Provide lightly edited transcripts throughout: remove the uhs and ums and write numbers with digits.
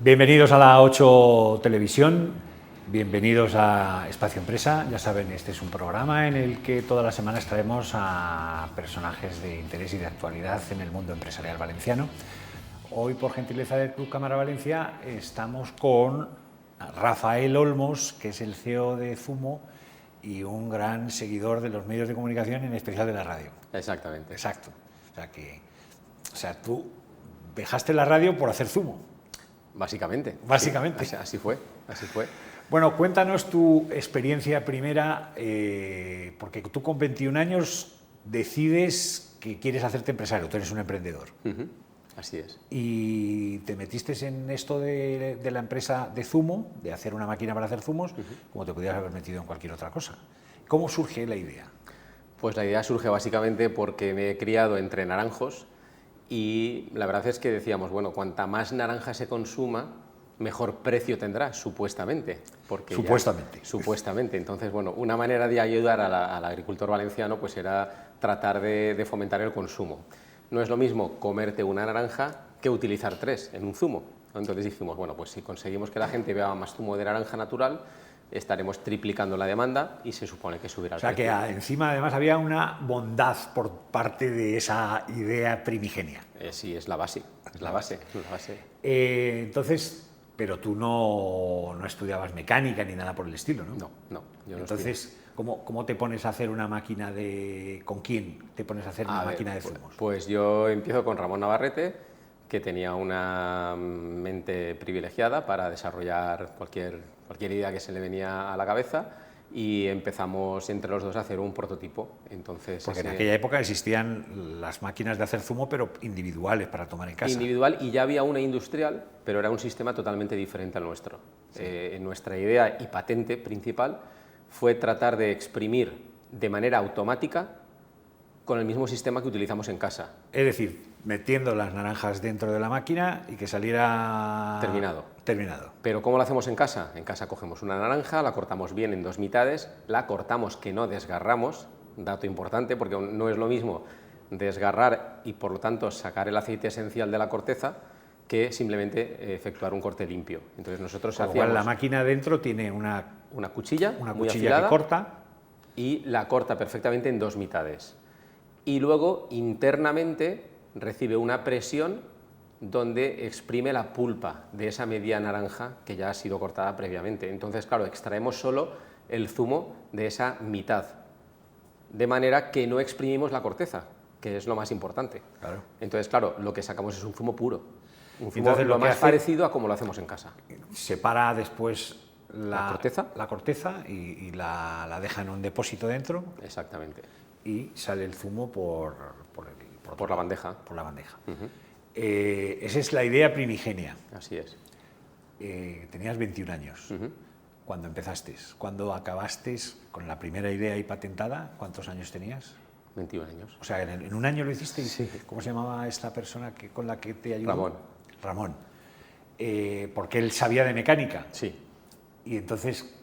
Bienvenidos a la 8 Televisión, bienvenidos a Espacio Empresa. Ya saben, este es un programa en el que todas las semanas traemos a personajes de interés y de actualidad en el mundo empresarial valenciano. Hoy, por gentileza del Club Cámara Valencia, estamos con Rafael Olmos, que es el CEO de Zumo y un gran seguidor de los medios de comunicación, en especial de la radio. Exactamente. Exacto. O sea, tú dejaste la radio por hacer Zumo. Básicamente. Básicamente. Sí, así fue. Bueno, cuéntanos tu experiencia primera, porque tú con 21 años decides que quieres hacerte empresario, tú eres un emprendedor. Así es. Y te metiste en esto de la empresa de zumo, de hacer una máquina para hacer zumos, como te podías haber metido en cualquier otra cosa. ¿Cómo surge la idea? Pues la idea surge básicamente porque me he criado entre naranjos y la verdad es que decíamos, bueno, cuanta más naranja se consuma, mejor precio tendrá, supuestamente. Porque supuestamente. Entonces, bueno, una manera de ayudar al agricultor valenciano pues era tratar de fomentar el consumo. No es lo mismo comerte una naranja que utilizar 3 en un zumo. Entonces dijimos, bueno, pues si conseguimos que la gente beba más zumo de naranja natural, estaremos triplicando la demanda y se supone que subirá el precio. O sea, que encima además había una bondad por parte de esa idea primigenia. Sí, es la base. Entonces, pero tú no estudiabas mecánica ni nada por el estilo, ¿no? No, yo no. Entonces, ¿cómo te pones a hacer una máquina de... ¿Con quién te pones a hacer una máquina de zumos? Pues yo empiezo con Ramón Navarrete, que tenía una mente privilegiada para desarrollar cualquier idea que se le venía a la cabeza, y empezamos entre los dos a hacer un prototipo. Entonces, porque en aquella época existían las máquinas de hacer zumo, pero individuales para tomar en casa. Individual, y ya había una industrial, pero era un sistema totalmente diferente al nuestro. Sí. Nuestra idea y patente principal fue tratar de exprimir de manera automática con el mismo sistema que utilizamos en casa. Es decir, metiendo las naranjas dentro de la máquina y que saliera... Terminado. Pero ¿cómo lo hacemos en casa? En casa cogemos una naranja, la cortamos bien en 2 mitades, la cortamos que no desgarramos, dato importante, porque no es lo mismo desgarrar y por lo tanto sacar el aceite esencial de la corteza que simplemente efectuar un corte limpio. Entonces nosotros hacíamos... Igual la máquina dentro tiene una cuchilla muy afilada, que corta y la corta perfectamente en 2 mitades. Y luego internamente recibe una presión donde exprime la pulpa de esa media naranja que ya ha sido cortada previamente. Entonces, claro, extraemos solo el zumo de esa mitad, de manera que no exprimimos la corteza, que es lo más importante. Claro. Entonces, claro, lo que sacamos es un zumo puro, un zumo lo más parecido a como lo hacemos en casa. Separa después la corteza y la deja en un depósito dentro. Exactamente. Y sale el zumo por la bandeja. Por la bandeja. Esa es la idea primigenia. Así es. Tenías 21 años cuando empezaste. Cuando acabaste con la primera idea y patentada, ¿cuántos años tenías? 21 años. O sea, ¿en un año lo hiciste? Sí. ¿Cómo se llamaba esta persona con la que te ayudó? Ramón. Porque él sabía de mecánica. Sí. Y entonces...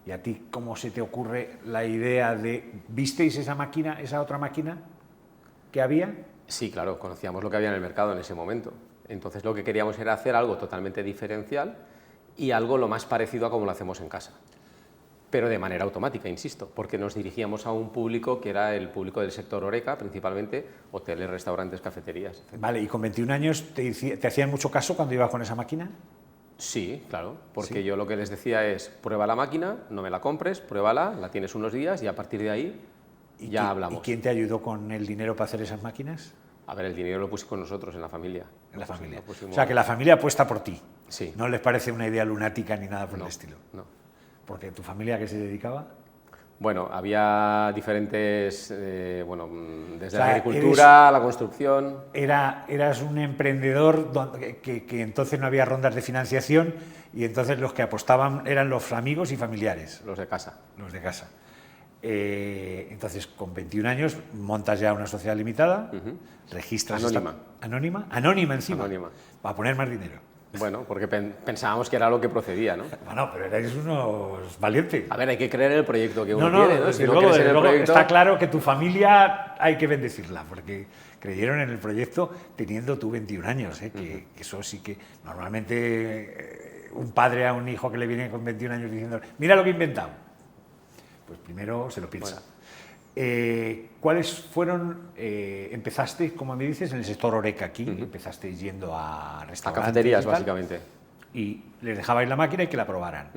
¿Y a ti cómo se te ocurre la idea de... ¿Visteis esa máquina, esa otra máquina que había? Sí, claro, conocíamos lo que había en el mercado en ese momento. Entonces lo que queríamos era hacer algo totalmente diferencial y algo lo más parecido a como lo hacemos en casa. Pero de manera automática, insisto, porque nos dirigíamos a un público que era el público del sector HoReCa, principalmente hoteles, restaurantes, cafeterías, etc. Vale, ¿y con 21 años te hacían mucho caso cuando ibas con esa máquina? Sí, claro, porque yo lo que les decía es, prueba la máquina, no me la compres, pruébala, la tienes unos días y a partir de ahí ya hablamos. ¿Y quién te ayudó con el dinero para hacer esas máquinas? A ver, el dinero lo puse con nosotros, en la familia. En la familia. O sea, que la familia apuesta por ti. Sí. No les parece una idea lunática ni nada por el estilo. No. ¿Porque tu familia a qué se dedicaba? Bueno, había diferentes, desde la agricultura a la construcción. Eras un emprendedor que entonces no había rondas de financiación y entonces los que apostaban eran los amigos y familiares. Los de casa. Entonces, con 21 años, montas ya una sociedad limitada, registras... Anónima. Anónima encima. Anónima. Para poner más dinero. Bueno, porque pensábamos que era lo que procedía, ¿no? Bueno, pero erais unos valientes. A ver, hay que creer en el proyecto que uno tiene, ¿no? Desde luego, está claro que tu familia hay que bendecirla, porque creyeron en el proyecto teniendo tú 21 años, que eso sí que normalmente un padre a un hijo que le viene con 21 años diciendo, mira lo que he inventado, pues primero se lo piensa. ¿Cuáles fueron, empezaste, como me dices, en el sector Horeca aquí, empezaste yendo a restaurantes? A cafeterías, básicamente. Y les dejabais la máquina y que la probaran.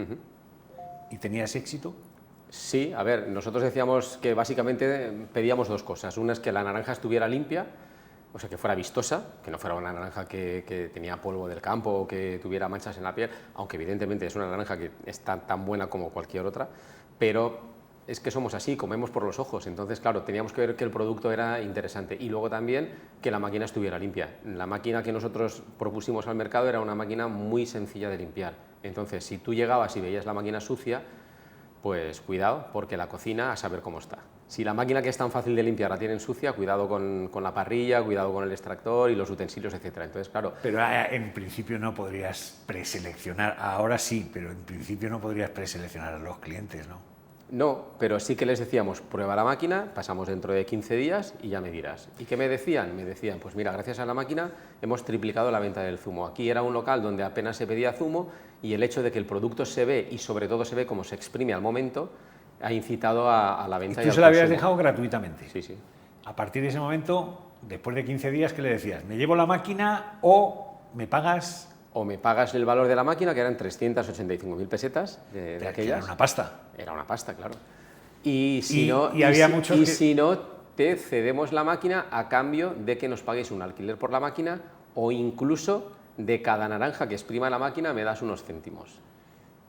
¿Y tenías éxito? Sí, a ver, nosotros decíamos que básicamente pedíamos dos cosas. Una es que la naranja estuviera limpia, o sea, que fuera vistosa, que no fuera una naranja que tenía polvo del campo o que tuviera manchas en la piel, aunque evidentemente es una naranja que está tan buena como cualquier otra, pero es que somos así, comemos por los ojos, entonces claro, teníamos que ver que el producto era interesante y luego también que la máquina estuviera limpia. La máquina que nosotros propusimos al mercado era una máquina muy sencilla de limpiar, entonces si tú llegabas y veías la máquina sucia, pues cuidado, porque la cocina a saber cómo está. Si la máquina que es tan fácil de limpiar la tienen sucia, cuidado con la parrilla, cuidado con el extractor y los utensilios, etc. Entonces, claro. Pero en principio no podrías preseleccionar, ahora sí, pero en principio no podrías preseleccionar a los clientes, ¿no? No, pero sí que les decíamos, prueba la máquina, pasamos dentro de 15 días y ya me dirás. ¿Y qué me decían? Me decían, pues mira, gracias a la máquina hemos triplicado la venta del zumo. Aquí era un local donde apenas se pedía zumo y el hecho de que el producto se ve y sobre todo se ve cómo se exprime al momento ha incitado a la venta. ¿Y tú se la habías dejado gratuitamente? Sí, sí. A partir de ese momento, después de 15 días, ¿qué le decías? ¿Me llevo la máquina o me pagas...? O me pagas el valor de la máquina, que eran 385.000 pesetas de aquellas. Era una pasta. Era una pasta, claro. Y si no, si no, te cedemos la máquina a cambio de que nos paguéis un alquiler por la máquina o incluso de cada naranja que exprima la máquina me das unos céntimos.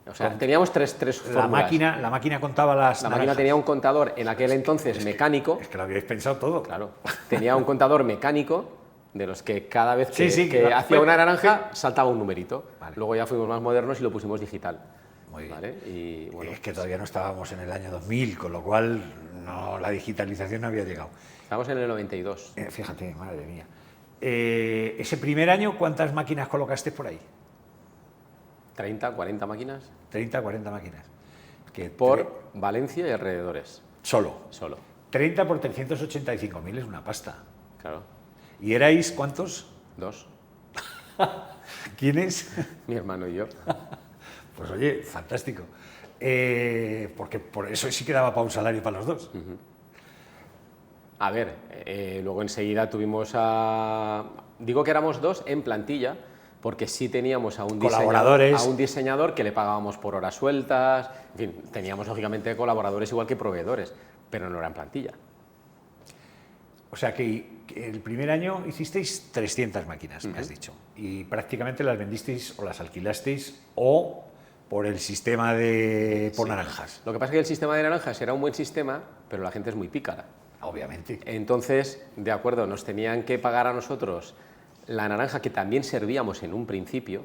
O sea, teníamos tres fórmulas. La máquina contaba las La máquina tenía un contador en aquel entonces mecánico. Es que lo habíais pensado todo. Claro. Tenía un contador mecánico de los que cada vez que hacía una naranja saltaba un numerito. Vale. Luego ya fuimos más modernos y lo pusimos digital. Muy bien. ¿Vale? Y, bueno, es que todavía no estábamos en el año 2000, con lo cual la digitalización no había llegado. Estamos en el 92. Fíjate, madre mía. Ese primer año, ¿cuántas máquinas colocaste por ahí? 30, 40 máquinas. 30, 40 máquinas. Por Valencia y alrededores. Solo. 30 por 385.000 es una pasta. Claro. ¿Y erais cuántos? 2. ¿Quiénes? Mi hermano y yo. Pues oye, fantástico. Porque por eso sí que daba para un salario para los dos. A ver, luego enseguida tuvimos digo que éramos 2 en plantilla, porque sí teníamos a un diseñador que le pagábamos por horas sueltas, en fin, teníamos lógicamente colaboradores igual que proveedores, pero no era en plantilla. O sea que el primer año hicisteis 300 máquinas, me has dicho, y prácticamente las vendisteis o las alquilasteis o por el sistema de naranjas. Lo que pasa es que el sistema de naranjas era un buen sistema, pero la gente es muy pícara. Obviamente. Entonces, de acuerdo, nos tenían que pagar a nosotros la naranja que también servíamos en un principio,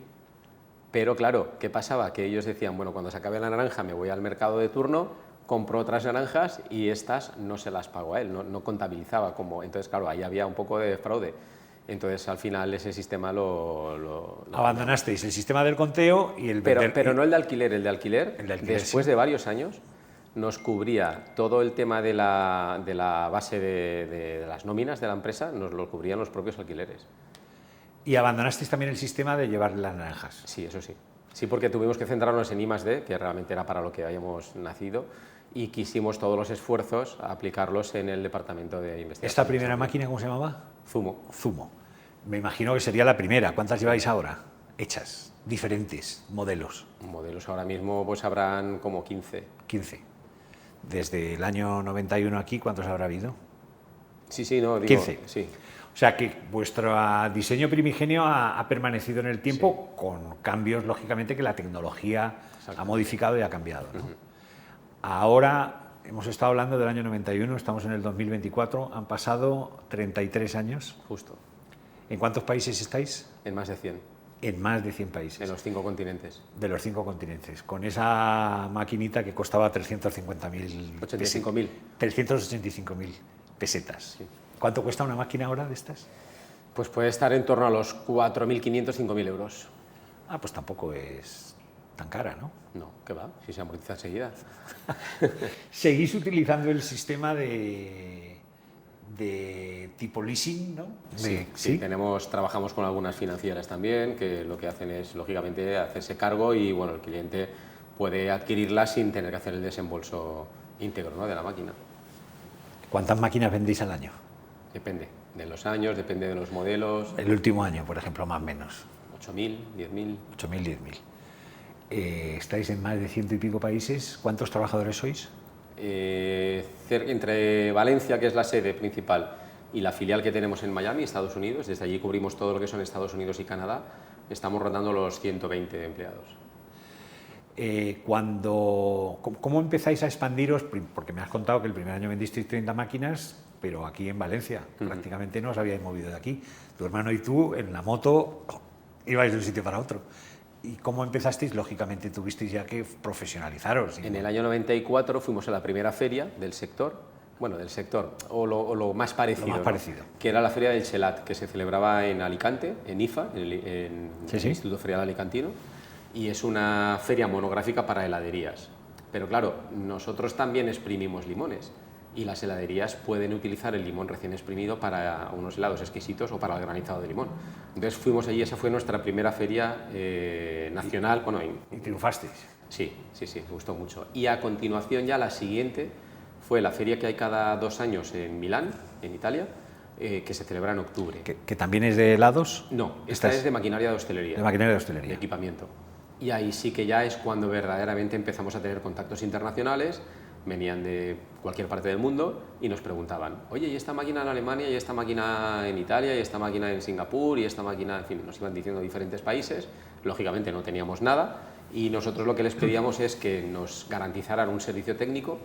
pero claro, ¿qué pasaba? Que ellos decían, bueno, cuando se acabe la naranja me voy al mercado de turno, compro otras naranjas y estas no se las pago a él, no contabilizaba como... Entonces, claro, ahí había un poco de fraude. Entonces, al final, ese sistema lo abandonasteis el sistema del conteo y el... Pero no el de alquiler. El de alquiler, después de varios años, nos cubría todo el tema de la base de las nóminas de la empresa, nos lo cubrían los propios alquileres. ¿Y abandonasteis también el sistema de llevar las naranjas? Sí, eso sí. Sí, porque tuvimos que centrarnos en I+D, que realmente era para lo que habíamos nacido, y quisimos todos los esfuerzos aplicarlos en el departamento de investigación. ¿Esta primera máquina cómo se llamaba? Zumo. Zumo. Me imagino que sería la primera. ¿Cuántas lleváis ahora? Hechas, diferentes, modelos. Modelos ahora mismo pues habrán como 15. 15. Desde el año 91 aquí, ¿cuántos habrá habido? Sí, no, digo... 15. Sí. O sea que vuestro diseño primigenio ha permanecido en el tiempo, sí, con cambios, lógicamente, que la tecnología ha modificado y ha cambiado, ¿no? Ahora, hemos estado hablando del año 91, estamos en el 2024, han pasado 33 años. Justo. ¿En cuántos países estáis? En más de 100. En más de 100 países. En los 5 continentes. De los 5 continentes. Con esa maquinita que costaba 350.000... 85.000. 385.000 pesetas. Sí. ¿Cuánto cuesta una máquina ahora de estas? Pues puede estar en torno a los 4.500, 5.000 euros. Ah, pues tampoco es tan cara, ¿no? No, ¿qué va? Si se amortiza enseguida. ¿Seguís utilizando el sistema de de tipo leasing, ¿no? Sí, trabajamos con algunas financieras también, que lo que hacen es, lógicamente, hacerse cargo y bueno, el cliente puede adquirirla sin tener que hacer el desembolso íntegro, ¿no?, de la máquina. ¿Cuántas máquinas vendéis al año? Depende de los años, depende de los modelos. El último año, por ejemplo, más o menos. 8.000, 10.000. 8.000, 10.000. Estáis en más de 100 y pico países. ¿Cuántos trabajadores sois? Entre Valencia, que es la sede principal, y la filial que tenemos en Miami, Estados Unidos, desde allí cubrimos todo lo que son Estados Unidos y Canadá, estamos rondando los 120 empleados. ¿Cómo empezáis a expandiros? Porque me has contado que el primer año vendisteis 30 máquinas, pero aquí en Valencia prácticamente no os habíais movido de aquí. Tu hermano y tú en la moto ibais de un sitio para otro. ¿Y cómo empezasteis? Lógicamente tuvisteis ya que profesionalizaros. En el año 94 fuimos a la primera feria del sector, o lo más parecido, lo más parecido, ¿no?, que era la feria del Chelat, que se celebraba en Alicante, en IFA, en el Instituto Ferial Alicantino, y es una feria monográfica para heladerías. Pero claro, nosotros también exprimimos limones, y las heladerías pueden utilizar el limón recién exprimido para unos helados exquisitos o para el granizado de limón. Entonces fuimos allí, esa fue nuestra primera feria nacional. ¿Y triunfasteis? Sí, me gustó mucho. Y a continuación ya la siguiente fue la feria que hay cada 2 años en Milán, en Italia, que se celebra en octubre. ¿Que también es de helados? No, esta es de maquinaria de hostelería. De maquinaria de hostelería. De equipamiento. Y ahí sí que ya es cuando verdaderamente empezamos a tener contactos internacionales. Venían de cualquier parte del mundo y nos preguntaban, oye, ¿y esta máquina en Alemania, y esta máquina en Italia, y esta máquina en Singapur, y esta máquina, en fin, nos iban diciendo diferentes países? Lógicamente no teníamos nada y nosotros lo que les pedíamos es que nos garantizaran un servicio técnico,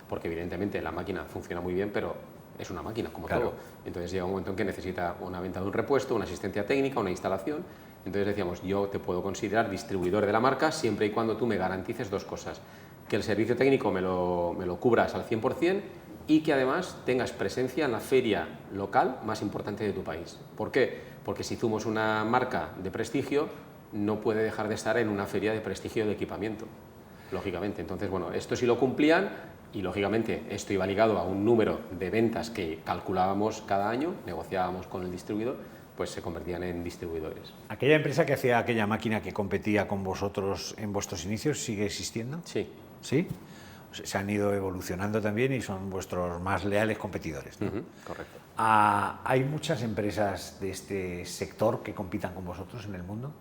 porque evidentemente la máquina funciona muy bien, pero es una máquina, como todo. Entonces llega un momento en que necesita una venta de un repuesto, una asistencia técnica, una instalación. Entonces decíamos, yo te puedo considerar distribuidor de la marca siempre y cuando tú me garantices 2 cosas. Que el servicio técnico me lo cubras al 100% y que además tengas presencia en la feria local más importante de tu país. ¿Por qué? Porque si somos una marca de prestigio, no puede dejar de estar en una feria de prestigio de equipamiento, lógicamente. Entonces, bueno, esto sí lo cumplían y, lógicamente, esto iba ligado a un número de ventas que calculábamos cada año, negociábamos con el distribuidor, pues se convertían en distribuidores. ¿Aquella empresa que hacía aquella máquina que competía con vosotros en vuestros inicios sigue existiendo? Sí. ¿Sí? Se han ido evolucionando también y son vuestros más leales competidores, ¿no? Correcto. ¿Hay muchas empresas de este sector que compitan con vosotros en el mundo?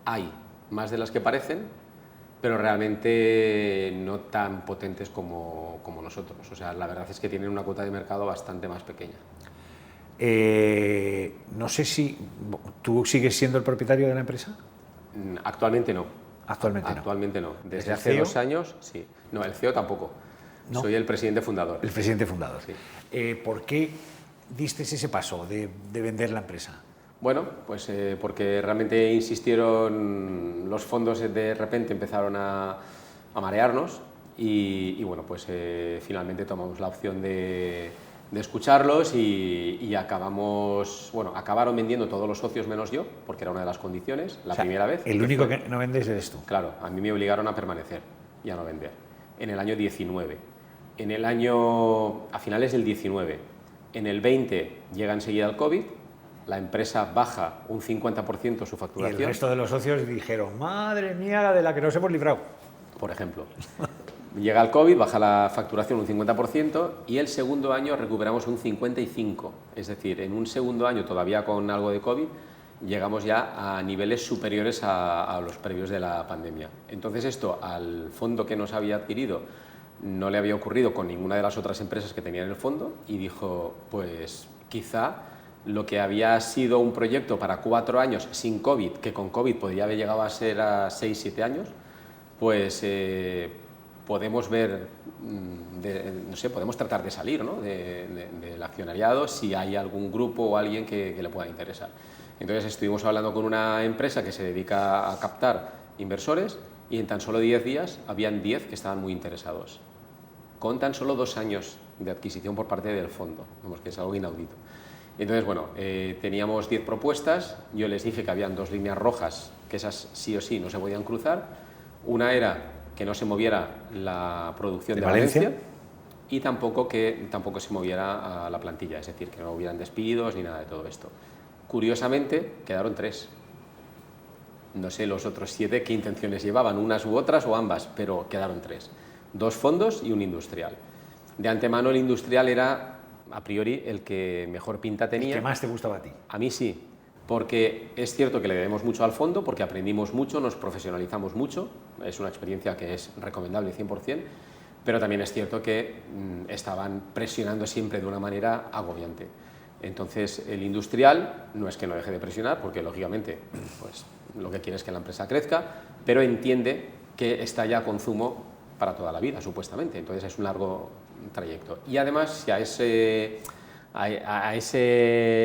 Hay, más de las que parecen, pero realmente no tan potentes como nosotros. O sea, la verdad es que tienen una cuota de mercado bastante más pequeña. No sé si... ¿Tú sigues siendo el propietario de la empresa? Actualmente no. Actualmente no. Desde hace 2 años, sí. No, el CEO tampoco. ¿No? Soy el presidente fundador. El presidente fundador. Sí. ¿Por qué diste ese paso de vender la empresa? Bueno, pues porque realmente insistieron los fondos, de repente empezaron a marearnos y bueno, pues finalmente tomamos la opción de escucharlos y acabaron vendiendo todos los socios menos yo, porque era una de las condiciones, primera vez. El único que no vendes eres tú. Claro, a mí me obligaron a permanecer y a no vender. En el año 19. A finales del 19. En el 20 llega enseguida el COVID, la empresa baja un 50% su facturación. Y el resto de los socios dijeron, madre mía, de la que nos hemos librado. Por ejemplo. Llega el COVID, baja la facturación un 50% y el segundo año recuperamos un 55%. Es decir, en un segundo año, todavía con algo de COVID, llegamos ya a niveles superiores a los previos de la pandemia. Entonces esto al fondo que nos había adquirido no le había ocurrido con ninguna de las otras empresas que tenía en el fondo y dijo, pues quizá lo que había sido un proyecto para 4 años sin COVID, que con COVID podría haber llegado a ser a 6-7 años, pues podemos ver, podemos tratar de salir, ¿no?, del accionariado si hay algún grupo o alguien que le pueda interesar. Entonces estuvimos hablando con una empresa que se dedica a captar inversores y en tan solo 10 días habían 10 que estaban muy interesados, con tan solo 2 años de adquisición por parte del fondo, vamos, que es algo inaudito. Entonces, bueno, teníamos 10 propuestas, yo les dije que habían 2 líneas rojas, que esas sí o sí no se podían cruzar. Una era que no se moviera la producción de Valencia y tampoco se moviera a la plantilla, es decir, que no hubieran despidos ni nada de todo esto. Curiosamente, quedaron 3. No sé los otros 7 qué intenciones llevaban, unas u otras o ambas, pero quedaron 3. 2 fondos y un industrial. De antemano el industrial era, a priori, el que mejor pinta tenía. ¿El que más te gustaba a ti? A mí sí, porque es cierto que le debemos mucho al fondo, porque aprendimos mucho, nos profesionalizamos mucho, es una experiencia que es recomendable 100%, pero también es cierto que estaban presionando siempre de una manera agobiante. Entonces el industrial no es que no deje de presionar, porque lógicamente pues, lo que quiere es que la empresa crezca, pero entiende que está ya con Zumo para toda la vida, supuestamente, entonces es un largo trayecto. Y además, si a ese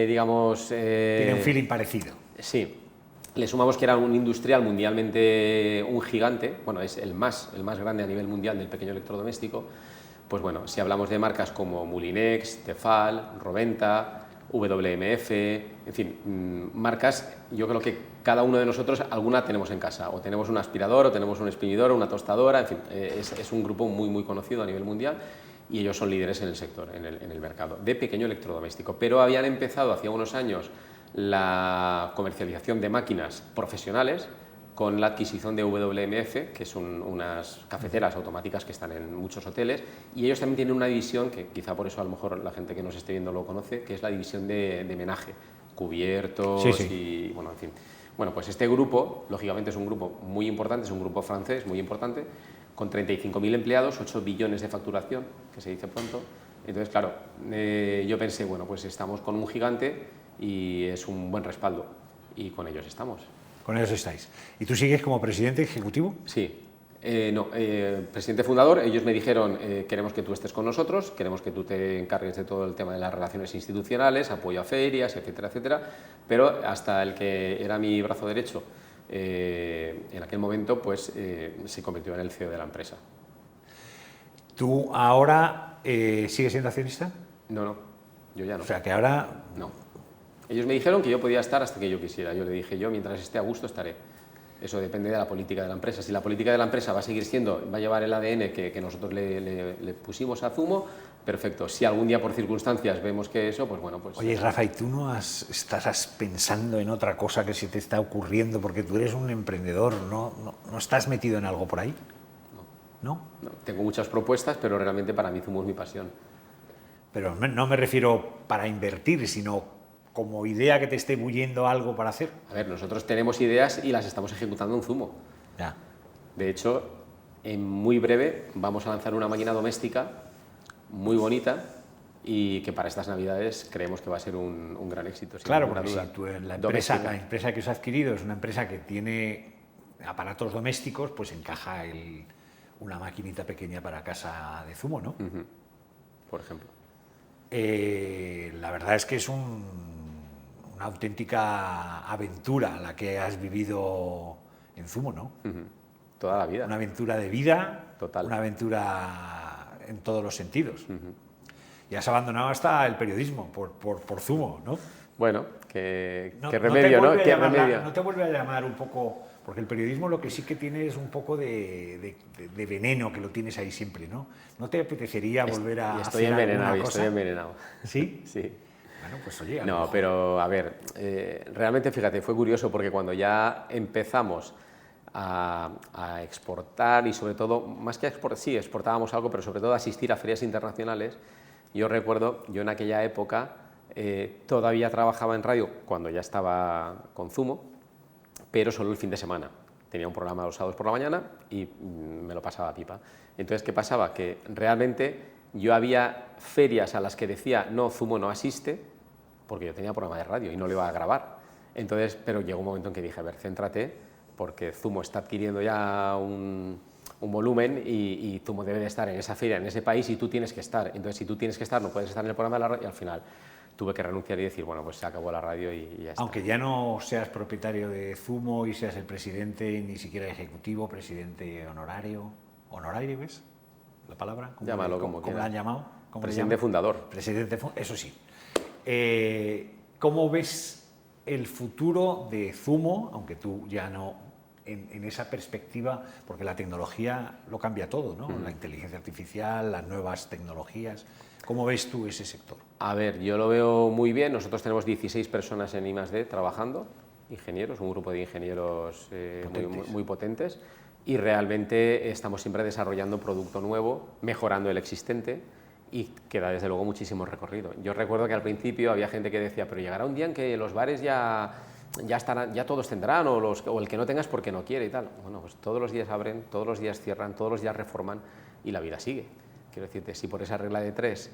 digamos... Tiene un feeling parecido. Sí, le sumamos que era un industrial mundialmente un gigante, bueno, es el más grande a nivel mundial del pequeño electrodoméstico, pues bueno, si hablamos de marcas como Moulinex, Tefal, Roventa, WMF, en fin, marcas, yo creo que cada uno de nosotros alguna tenemos en casa, o tenemos un aspirador, o tenemos un exprimidor, o una tostadora, en fin, es un grupo muy conocido a nivel mundial y ellos son líderes en el sector, en el mercado de pequeño electrodoméstico, pero habían empezado hacía unos años la comercialización de máquinas profesionales con la adquisición de WMF, que son unas cafeteras automáticas que están en muchos hoteles, y ellos también tienen una división, que quizá por eso a lo mejor la gente que nos esté viendo lo conoce, que es la división de menaje, cubiertos y, bueno, en fin. Bueno, pues este grupo, lógicamente es un grupo muy importante, es un grupo francés muy importante, con 35.000 empleados, 8 billones de facturación, que se dice pronto. Entonces, claro, yo pensé, bueno, pues estamos con un gigante y es un buen respaldo, y con ellos estamos. Con ellos estáis. ¿Y tú sigues como presidente ejecutivo? Sí. Presidente fundador, ellos me dijeron, queremos que tú estés con nosotros, queremos que tú te encargues de todo el tema de las relaciones institucionales, apoyo a ferias, etcétera, etcétera, pero hasta el que era mi brazo derecho en aquel momento, pues se convirtió en el CEO de la empresa. ¿Tú ahora sigues siendo accionista? No, yo ya no. O sea, que ahora... No. Ellos me dijeron que yo podía estar hasta que yo quisiera. Yo le dije, yo mientras esté a gusto estaré. Eso depende de la política de la empresa. Si la política de la empresa va a seguir siendo, va a llevar el ADN que nosotros le pusimos a Zumo, perfecto. Si algún día por circunstancias vemos que eso, pues bueno, pues... Oye, Rafa, ¿y tú no estás pensando en otra cosa que se te está ocurriendo? Porque tú eres un emprendedor, ¿no estás metido en algo por ahí? ¿No? No, tengo muchas propuestas, pero realmente para mí Zumo es mi pasión. Pero no me refiero para invertir, sino como idea que te esté bulliendo algo para hacer. A ver, nosotros tenemos ideas y las estamos ejecutando en Zumo. Ya. De hecho, en muy breve vamos a lanzar una máquina doméstica muy bonita y que para estas Navidades creemos que va a ser un gran éxito. Claro, porque si la empresa que os ha adquirido es una empresa que tiene aparatos domésticos, pues encaja una maquinita pequeña para casa de Zumo, ¿no? Por ejemplo. La verdad es que es una auténtica aventura la que has vivido en Zumo, ¿no? Toda la vida. Una aventura de vida, total. Una aventura en todos los sentidos. Y has abandonado hasta el periodismo por Zumo, ¿no? Bueno, qué remedio, ¿no? ¿Qué remedio? ¿No te vuelve a llamar un poco? Porque el periodismo lo que sí que tiene es un poco de veneno, que lo tienes ahí siempre, ¿no? ¿No te apetecería volver a hacer alguna cosa? Estoy envenenado. ¿Sí? Sí. Bueno, pues oye... No, pero a ver, realmente fíjate, fue curioso porque cuando ya empezamos a exportar y sobre todo, más que exportar, sí, exportábamos algo, pero sobre todo asistir a ferias internacionales, yo recuerdo, yo en aquella época todavía trabajaba en radio cuando ya estaba con Zumo, pero solo el fin de semana. Tenía un programa los sábados por la mañana y me lo pasaba pipa. Entonces, ¿qué pasaba? Que realmente yo había ferias a las que decía, no, Zumo no asiste, porque yo tenía programa de radio y no lo iba a grabar. Entonces, pero llegó un momento en que dije, a ver, céntrate, porque Zumo está adquiriendo ya un volumen y Zumo debe de estar en esa feria, en ese país, y tú tienes que estar. Entonces, si tú tienes que estar, no puedes estar en el programa de la radio, y al final tuve que renunciar y decir, bueno, pues se acabó la radio y ya está. Aunque ya no seas propietario de Zumo y seas el presidente, ni siquiera ejecutivo, presidente honorario, ¿honorario ves la palabra? Llámalo como ¿Cómo la han llamado? Presidente fundador. Presidente, eso sí. ¿Cómo ves el futuro de Zumo, aunque tú ya no en esa perspectiva, porque la tecnología lo cambia todo, ¿no? La inteligencia artificial, las nuevas tecnologías. ¿Cómo ves tú ese sector? A ver, yo lo veo muy bien. Nosotros tenemos 16 personas en I+D trabajando, ingenieros, un grupo de ingenieros muy potentes, y realmente estamos siempre desarrollando producto nuevo, mejorando el existente, y queda desde luego muchísimo recorrido. Yo recuerdo que al principio había gente que decía, pero llegará un día en que los bares ya estarán, ya todos tendrán, o el que no tengas porque no quiere y tal. Bueno, pues todos los días abren, todos los días cierran, todos los días reforman y la vida sigue. Quiero decirte, si por esa regla de 3,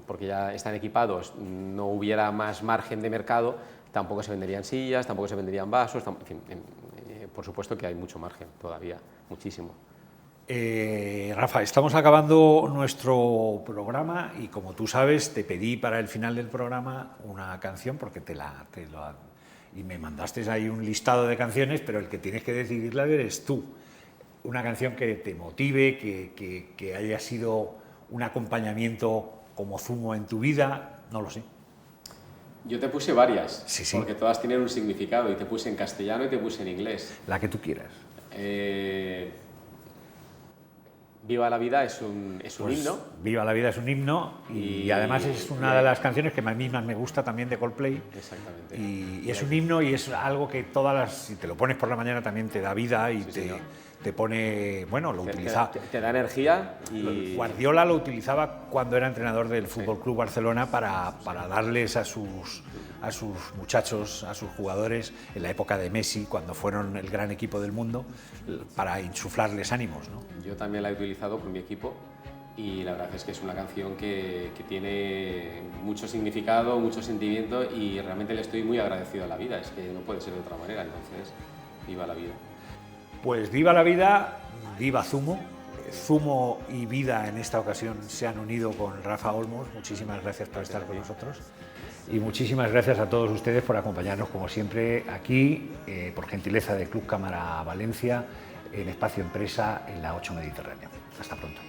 porque ya están equipados, no hubiera más margen de mercado, tampoco se venderían sillas, tampoco se venderían vasos, en fin, por supuesto que hay mucho margen todavía, muchísimo. Rafa, estamos acabando nuestro programa y como tú sabes te pedí para el final del programa una canción porque y me mandaste ahí un listado de canciones, pero el que tienes que decidirla eres tú. Una canción que te motive, que haya sido un acompañamiento como zumo en tu vida, no lo sé. Yo te puse varias, sí. Porque todas tienen un significado, y te puse en castellano y te puse en inglés. La que tú quieras. Viva la vida es un himno. Viva la vida es un himno y además es una de las canciones que a mí más me gusta también de Coldplay. Exactamente. Y es un himno y es algo que si te lo pones por la mañana también te da vida y te pone, bueno, lo utiliza. Te da energía y... Guardiola lo utilizaba cuando era entrenador del Fútbol Club Barcelona para darles a sus muchachos, a sus jugadores, en la época de Messi, cuando fueron el gran equipo del mundo, para insuflarles ánimos, ¿no? Yo también la he utilizado con mi equipo y la verdad es que es una canción que tiene mucho significado, mucho sentimiento y realmente le estoy muy agradecido a la vida, es que no puede ser de otra manera, entonces, viva la vida. Pues viva la vida, viva Zumo. Zumo y vida en esta ocasión se han unido con Rafa Olmos. Muchísimas gracias por estar con nosotros y muchísimas gracias a todos ustedes por acompañarnos como siempre aquí, por gentileza de Club Cámara Valencia, en Espacio Empresa en la 8 Mediterráneo. Hasta pronto.